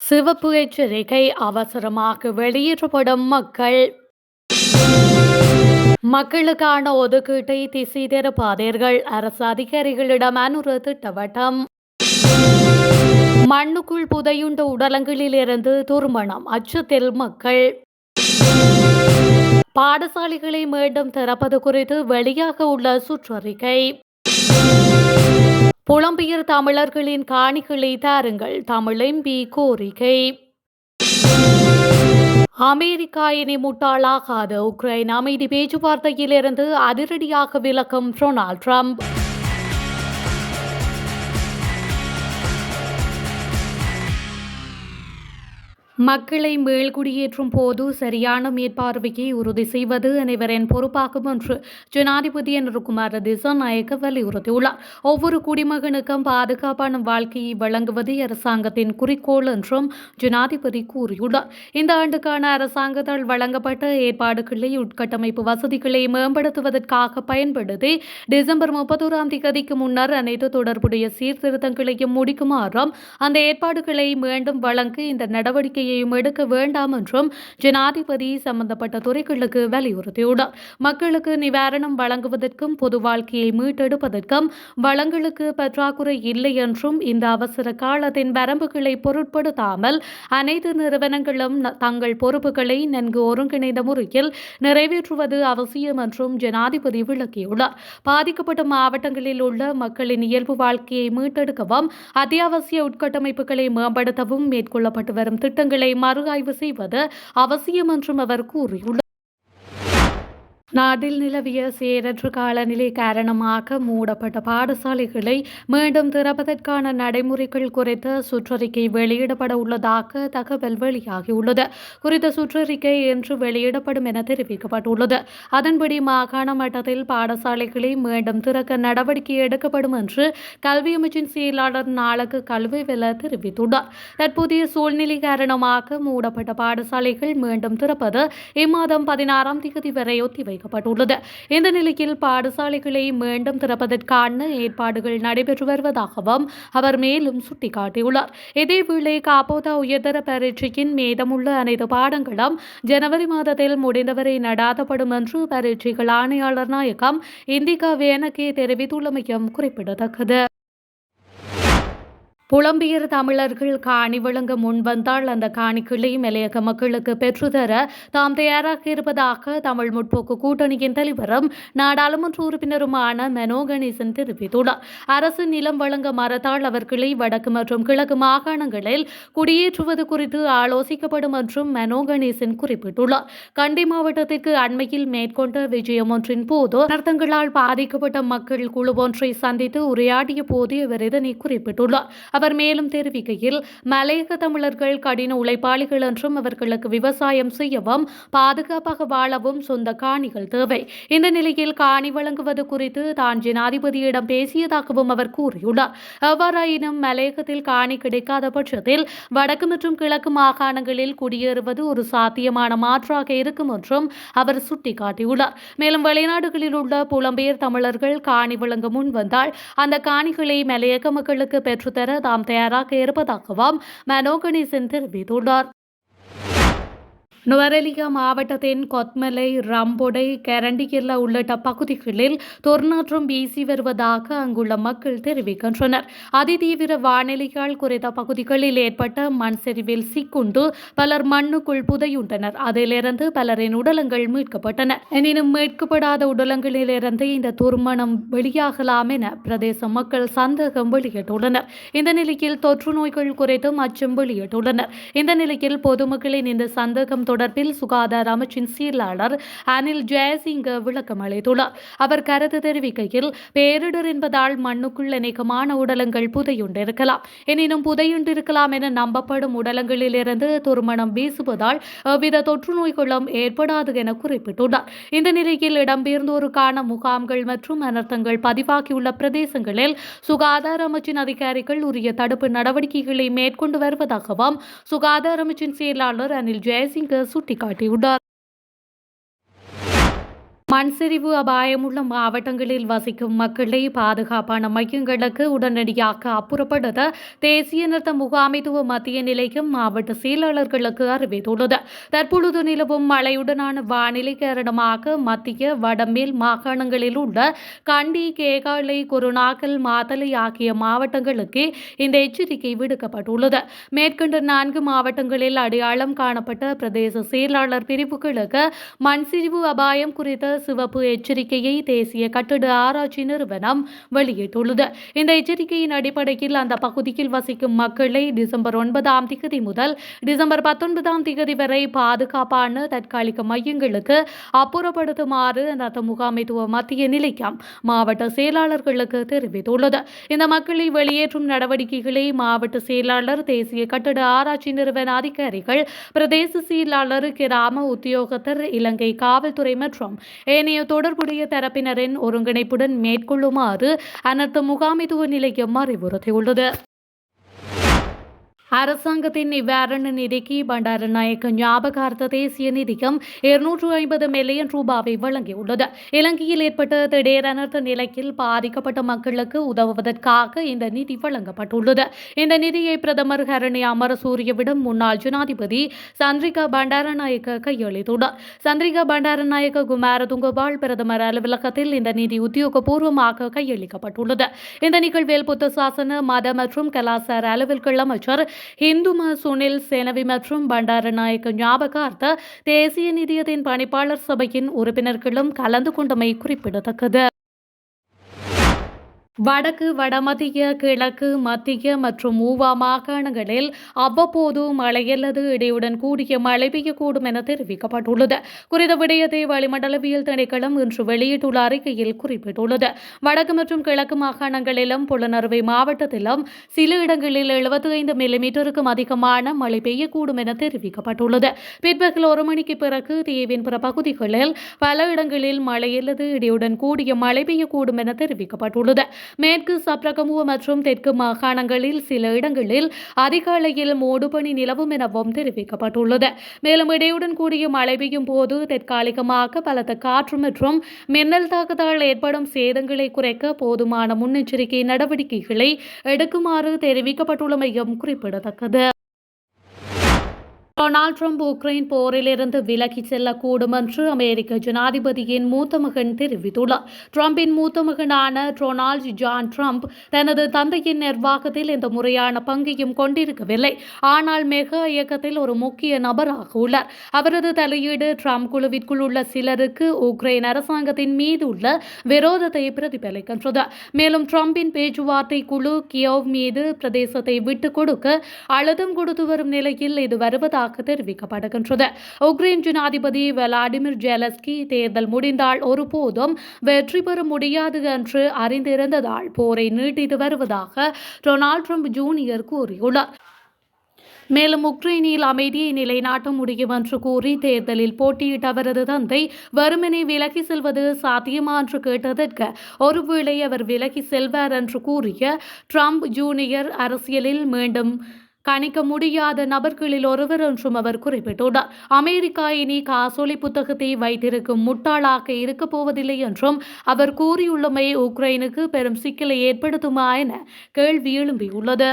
சிவப்பு எச்சரிக்கை அவசரமாக வெளியேற்றப்படும் மக்களுக்கான ஒதுக்கீட்டை திசை திருப்பாதீர்கள். அரசு அதிகாரிகளிடம் அனுர திட்டவட்டம். மண்ணுக்குள் புதையுண்ட உடலங்களிலிருந்து துர்மணம் அச்சத்தில் மக்கள். பாடசாலைகளை மீண்டும் திறப்பது குறித்து வெளியாக உள்ள சுற்றறிக்கை. புலம்பெயர் தமிழர்களின் காணிகளை தாருங்கள், தமிழ் எம்பி கோரிக்கை. அமெரிக்கா இனி முட்டாளாகாது. உக்ரைன் அமைதி பேச்சுவார்த்தையிலிருந்து அதிரடியாக விலகும் டொனால்ட் ட்ரம்ப். மக்களை மீள்குடியேற்றும் போது சரியான மேற்பார்வையை உறுதி செய்வது அனைவரின் பொறுப்பாகும் என்று ஜனாதிபதி நரகுமார திசாநாயக்க வலியுறுத்தியுள்ளார். ஒவ்வொரு குடிமகனுக்கும் பாதுகாப்பான வாழ்க்கையை வழங்குவது அரசாங்கத்தின் குறிக்கோள் என்றும் ஜனாதிபதி கூறியுள்ளார். இந்த ஆண்டுக்கான அரசாங்கத்தால் வழங்கப்பட்ட ஏற்பாடுகளை உட்கட்டமைப்பு வசதிகளை மேம்படுத்துவதற்காக பயன்படுத்தி டிசம்பர் 31 முன்னர் அனைத்து தொடர்புடைய சீர்திருத்தங்களையும் முடிக்குமாறும் அந்த ஏற்பாடுகளை மீண்டும் வழங்க இந்த நடவடிக்கை எடுக்க வேண்டாம் என்றும் ஜனாதிபதி சம்பந்தப்பட்ட துறைகளுக்கு வலியுறுத்தியுள்ளார். மக்களுக்கு நிவாரணம் வழங்குவதற்கும் பொது வாழ்க்கையை மீட்டெடுப்பதற்கும் வளங்களுக்கு பற்றாக்குறை இல்லை என்றும் இந்த அவசர காலத்தின் வரம்புகளை பொருட்படுத்தாமல் அனைத்து நிறுவனங்களும் தங்கள் பொறுப்புகளை நன்கு ஒருங்கிணைந்த முறையில் நிறைவேற்றுவது அவசியம் என்றும் ஜனாதிபதி விளக்கியுள்ளார். பாதிக்கப்பட்ட மாவட்டங்களில் உள்ள மக்களின் இயல்பு வாழ்க்கையை மீட்டெடுக்கவும் அத்தியாவசிய உட்கட்டமைப்புகளை மேம்படுத்தவும் மேற்கொள்ளப்பட்டு வரும் திட்டங்களை மறு ஆய்வு செய்வது அவசியம் என்றும் அவர் கூறியுள்ளார். நாட்டில் நிலவிய சீரற்ற காலநிலை காரணமாக மூடப்பட்ட பாடசாலைகளை மீண்டும் திறப்பதற்கான நடைமுறைகள் குறித்த சுற்றறிக்கை வெளியிடப்பட உள்ளதாக தகவல் வெளியாகியுள்ளது. குறித்த சுற்றறிக்கை இன்று வெளியிடப்படும் என தெரிவிக்கப்பட்டுள்ளது. அதன்படி மாகாண மட்டத்தில் பாடசாலைகளை மீண்டும் திறக்க நடவடிக்கை எடுக்கப்படும் என்று கல்வி அமைச்சின் செயலாளர் நாளக்கு கல்விவெல தெரிவித்துள்ளார். தற்போதைய சூழ்நிலை காரணமாக மூடப்பட்ட பாடசாலைகள் மீண்டும் திறப்பது இம்மாதம் 16 வரை ஒத்திவைக்கப்பட்டுள்ளது. இந்த நிலையில் பாடசாலைகளை மீண்டும் திறப்பதற்கான ஏற்பாடுகள் நடைபெற்று வருவதாகவும் அவர் மேலும் சுட்டிக்காட்டியுள்ளார். இதேவேளை காப்போதா உயர்தர பரீட்சையின் மீதமுள்ள அனைத்து பாடங்களும் ஜனவரி மாதத்தில் முடிந்தவரை நடாத்தப்படும் என்று பரீட்சைகள் ஆணையாளர் நாயகம் இந்திகா வேனகே தெரிவித்துள்ளமையும் குறிப்பிடத்தக்கது. புலம்பெயர் தமிழர்கள் காணி வழங்க முன்வந்தால் அந்த காணிகளை மலையக மக்களுக்கு பெற்றுத்தர தாம் தயாராக இருப்பதாக தமிழ் முற்போக்கு கூட்டணியின் தலைவரும் நாடாளுமன்ற உறுப்பினருமான மனோ கணேசன் தெரிவித்துள்ளார். அரசு நிலம் வழங்க மறுத்தால் அவர்களை வடக்கு மற்றும் கிழக்கு மாகாணங்களில் குடியேற்றுவது குறித்து ஆலோசிக்கப்படும் என்றும் மனோ கணேசன் குறிப்பிட்டுள்ளார். கண்டி மாவட்டத்திற்கு அண்மையில் மேற்கொண்ட விஜயம் ஒன்றின் போது அனர்த்தங்களால் பாதிக்கப்பட்ட மக்கள் குழு ஒன்றை சந்தித்து உரையாடிய போது அவர் இதனை குறிப்பிட்டுள்ளார். அவர் மேலும் தெரிவிக்கையில் மலையக தமிழர்கள் கடின உழைப்பாளிகள் என்றும் அவர்களுக்கு விவசாயம் செய்யவும் பாதுகாப்பாக வாழவும் சொந்த காணிகள் தேவை. இந்த நிலையில் காணி வழங்குவது குறித்து தான் ஜனாதிபதியிடம் பேசியதாகவும் அவர் கூறியுள்ளார். எவ்வாறாயினும் மலையகத்தில் காணி கிடைக்காத பட்சத்தில் வடக்கு மற்றும் கிழக்கு மாகாணங்களில் குடியேறுவது ஒரு சாத்தியமான மாற்றாக இருக்கும் என்றும் அவர் சுட்டிக்காட்டியுள்ளார். மேலும் வெளிநாடுகளில் உள்ள புலம்பெயர் தமிழர்கள் காணி வழங்க முன்வந்தால் அந்த காணிகளை மலையக மக்களுக்கு பெற்றுத்தர தாம் தயாராக இருப்பதாகவும் மனோ கணேசன் தெரிவித்துள்ளார். நுவரெலியா மாவட்டத்தின் கொத்மலை, ரம்பொடை, கரண்டிகில்ல உள்ளிட்ட பகுதிகளில் துர்நாற்றம் வீசி வருவதாக அங்குள்ள மக்கள் தெரிவிக்கின்றனர். அதிதீவிர வானிலையால் குறித்த பகுதிகளில் ஏற்பட்ட மண் சரிவில் சிக்குண்டு பலர் மண்ணுக்குள் புதையுண்டனர். அதிலிருந்து பலரின் உடலங்கள் மீட்கப்பட்டன. எனினும் மீட்கப்படாத உடலங்களிலிருந்து இந்த துர்மணம் வெளியாகலாம் என பிரதேச மக்கள் சந்தேகம் வெளியிட்டுள்ளனர். இந்த நிலையில் தொற்று நோய்கள் குறித்தும் அச்சம் வெளியிட்டுள்ளனர். இந்த நிலையில் பொதுமக்களின் இந்த சந்தேகம் தொடர்பில் சுகாதார அமைச்சின் செயலாளர் அனில் ஜெயசிங்க விளக்கம் அளித்துள்ளார். அவர் கருத்து தெரிவிக்கையில் பேரிடர் என்பதால் மண்ணுக்குள் அநேகமான உடலங்கள் புதையுண்டிருக்கலாம். எனினும் புதையுண்டிருக்கலாம் என நம்பப்படும் உடலங்களிலிருந்து துர்மணம் வீசுவதால் எவ்வித தொற்று நோய்களும் ஏற்படாது என குறிப்பிட்டுள்ளார். இந்த நிலையில் இடம்பெயர்ந்தோருக்கான முகாம்கள் மற்றும் அனர்த்தங்கள் பதிவாகியுள்ள பிரதேசங்களில் சுகாதார அமைச்சின் அதிகாரிகள் உரிய தடுப்பு நடவடிக்கைகளை மேற்கொண்டு வருவதாகவும் சுகாதார அமைச்சின் செயலாளர் அனில் ஜெயசிங்க சுட்டிக்காட்டியுள்ளார். மண்சரிவு அபாயமுள்ள மாவட்டங்களில் வசிக்கும் மக்களை பாதுகாப்பான மையங்களுக்கு உடனடியாக அப்புறப்படுத்த தேசிய நிறுத்த முகாமைத்துவ மத்திய நிலையம் மாவட்ட செயலாளர்களுக்கு அறிவித்துள்ளது. தற்பொழுது நிலவும் மழையுடனான வானிலை காரணமாக மத்திய வடமேல் மாகாணங்களில் உள்ள கண்டி, கேகாலை, குருநாகல், மாத்தளை ஆகிய மாவட்டங்களுக்கு இந்த எச்சரிக்கை விடுக்கப்பட்டுள்ளது. மேற்கண்ட 4 மாவட்டங்களில் அடையாளம் காணப்பட்ட பிரதேச செயலாளர் பிரிவுகளுக்கு மண்சரிவு அபாயம் குறித்த சிவப்பு எச்சரிக்கையை தேசிய கட்டட ஆராய்ச்சி நிறுவனம் வெளியிட்டுள்ளது. இந்த எச்சரிக்கையின் அடிப்படையில் அந்த பகுதியில் வசிக்கும் மக்களை டிசம்பர் 9ஆம் தேதி முதல் டிசம்பர் 19ஆம் தேதி வரை பாதுகாப்பான தற்காலிக மையங்களுக்கு அப்புறப்படுத்துமாறு அந்த முகாமைத்துவ மத்திய நிலையம் மாவட்ட செயலாளர்களுக்கு தெரிவித்துள்ளது. இந்த மக்களை வெளியேற்றும் நடவடிக்கைகளை மாவட்ட செயலாளர், தேசிய கட்டட ஆராய்ச்சி நிறுவன அதிகாரிகள், பிரதேச செயலாளர், கிராம உத்தியோகத்தர், இலங்கை காவல்துறை மற்றும் ஏனைய தொடர்புடைய தரப்பினரின் ஒருங்கிணைப்புடன் மேற்கொள்ளுமாறு அனர்த்த முகாமைத்துவ நிலையம் அறிவுறுத்தியுள்ளது. அரசாங்கத்தின் நிவாரண நிதிக்கு பண்டாரநாயக்க ஞாபகார்த்த தேசிய நிதியம் 250 மில்லியன் ரூபாவை வழங்கியுள்ளது. இலங்கையில் ஏற்பட்ட திடீர் அனர்த்த நிலையில் பாதிக்கப்பட்ட மக்களுக்கு உதவுவதற்காக இந்த நிதி வழங்கப்பட்டுள்ளது. இந்த நிதியை பிரதமர் ஹரணி அமரசூரியவிடம் முன்னாள் ஜனாதிபதி சந்திரிகா பண்டாரநாயக்க கையளித்துள்ளார். சந்திரிகா பண்டாரநாயக்க குமாரதுங்கபால் பிரதமர் அலுவலகத்தில் இந்த நிதி உத்தியோகபூர்வமாக கையளிக்கப்பட்டுள்ளது. இந்த நிகழ்வில் புத்த சாசன, மத மற்றும் கலாச்சார அலுவல்கள் அமைச்சர் இந்துமா சுனில் சேனவி மற்றும் பண்டாரநாயக்க ஞாபகார்த்த தேசிய நிதியத்தின் பணிப்பாளர் சபையின் உறுப்பினர்களும் கலந்து கொண்டமை குறிப்பிடத்தக்கது. வடக்கு, வடமத்திய, கிழக்கு, மத்திய மற்றும் ஊவா மாகாணங்களில் அவ்வப்போது மழை அல்லது இடியுடன் கூடிய மழை பெய்யக்கூடும் என தெரிவிக்கப்பட்டுள்ளது. குறித்த விடயத்தை வளிமண்டலவியல் திணைக்களம் இன்று வெளியிட்டுள்ள அறிக்கையில் குறிப்பிட்டுள்ளது. வடக்கு மற்றும் கிழக்கு மாகாணங்களிலும் புலனறுவை மாவட்டத்திலும் சில இடங்களில் 75 மில்லிமீட்டருக்கும் அதிகமான மழை பெய்யக்கூடும் என தெரிவிக்கப்பட்டுள்ளது. பிற்பகல் 1 மணிக்கு பிறகு தீவின் பிற பகுதிகளில் பல இடங்களில் மழை அல்லது இடியுடன் கூடிய மழை பெய்யக்கூடும் என தெரிவிக்கப்பட்டுள்ளது. மேற்கு சப்ரகமுவ மற்றும் தெற்கு மாகாணங்களில் சில இடங்களில் அதிகாலையில் மூடுபனி நிலவும் எனவும் தெரிவிக்கப்பட்டுள்ளது. மேலும் இடையுடன் கூடிய மழை பெய்யும் போது தற்காலிகமாக பலத்த காற்று மற்றும் மின்னல் தாக்குதல் ஏற்படும் சேதங்களை குறைக்க போதுமான முன்னெச்சரிக்கை நடவடிக்கைகளை எடுக்குமாறு தெரிவிக்கப்பட்டுள்ளமையும் குறிப்பிடத்தக்கது. டொனால்ட் ட்ரம்ப் உக்ரைன் போரிலிருந்து விலகிச் செல்லக்கூடும் என்று அமெரிக்க ஜனாதிபதியின் மூத்த மகன் தெரிவித்துள்ளார். ட்ரம்பின் மூத்த மகனான டொனால்ட் ஜான் ட்ரம்ப் தனது தந்தையின் நிர்வாகத்தில் எந்த முறையான பங்கையும் கொண்டிருக்கவில்லை. ஆனால் மெகா இயக்கத்தில் ஒரு முக்கிய நபராக உள்ளார். அவரது தலையீடு ட்ரம்ப் குழுவிற்குள் உள்ள சிலருக்கு உக்ரைன் அரசாங்கத்தின் மீது உள்ள விரோதத்தை பிரதிபலிக்கின்றது. மேலும் ட்ரம்பின் பேச்சுவார்த்தை குழு கியோவ் மீது பிரதேசத்தை விட்டுக் கொடுக்க அழுத்தம் கொடுத்து வரும் நிலையில் இது வருவதாக தெரிவிக்கப்படுகின்றது. உக்ரைன் ஜனாதிபதி விளாடிமிர் ஜெலன்ஸ்கி தேர்தல் முடிந்தால் ஒருபோதும் வெற்றி பெற முடியாது என்று அறிந்திருந்ததால் போரை நீட்டித்து வருவதாக டொனால்ட் ட்ரம்ப் ஜூனியர் கூறியுள்ளார். மேலும் உக்ரைனில் அமைதியை நிலைநாட்ட முடியும் என்று கூறி தேர்தலில் போட்டியிட்ட அவரது தந்தை வெறுமனே விலகி செல்வது சாத்தியமா என்று கேட்டதற்கு ஒருவேளை அவர் விலகி செல்வார் என்று கூறிய ட்ரம்ப் ஜூனியர் அரசியலில் மீண்டும் கணிக்க முடியாத நபர்களில் ஒருவர் என்றும் அவர் குறிப்பிட்டுள்ளார். அமெரிக்கா இனி காசோலை புத்தகத்தை வைத்திருக்கும் முட்டாளாக இருக்கப் போவதில்லை என்றும் அவர் கூறியுள்ளமை உக்ரைனுக்கு பெரும் சிக்கலை ஏற்படுத்துமா என கேள்வி எழும்பியுள்ளது.